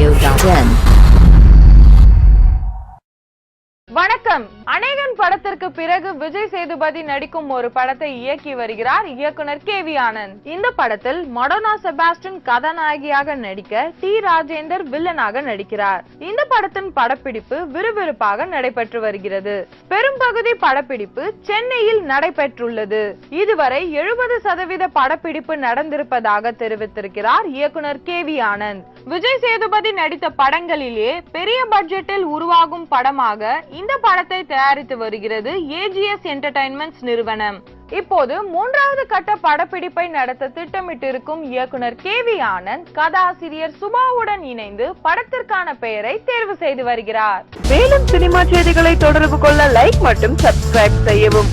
Studio.in. வணக்கம். அநேகன் படத்திற்கு பிறகு விஜய் சேதுபதி நடிக்கும் ஒரு படத்தை இயக்கி வருகிறார் இயக்குனர் கேவி ஆனந்த். இந்த படத்தில் மடோனா செபாஸ்டியன் கதாநாயகியாக நடிக்க டி ராஜேந்தர் வில்லனாக நடிக்கிறார். இந்த படத்தின் படப்பிடிப்பு விறுவிறுப்பாக நடைபெற்று வருகிறது. பெரும்பகுதி படப்பிடிப்பு சென்னையில் நடைபெற்றுள்ளது. இதுவரை 70% படப்பிடிப்பு நடந்திருப்பதாக தெரிவித்திருக்கிறார் இயக்குனர் கேவி ஆனந்த். விஜய் சேதுபதி நடித்த படங்களிலே பெரிய பட்ஜெட்டில் உருவாகும் படமாக இந்த படத்தை தயாரித்து வருகிறது ஏஜிஎஸ் என்டர்டைன்மெண்ட்ஸ் நிறுவனம். இப்போது 3வது கட்ட படப்பிடிப்பை நடத்த திட்டமிட்டிருக்கும் இயக்குனர் கேவி ஆனந்த் கதாசிரியர் சுபாவுடன் இணைந்து படத்திற்கான பெயரை தேர்வு செய்து வருகிறார். மேலும் சினிமா செய்திகளை தொடர்பு கொள்ள லைக் மற்றும் சப்ஸ்கிரைப் செய்யவும்.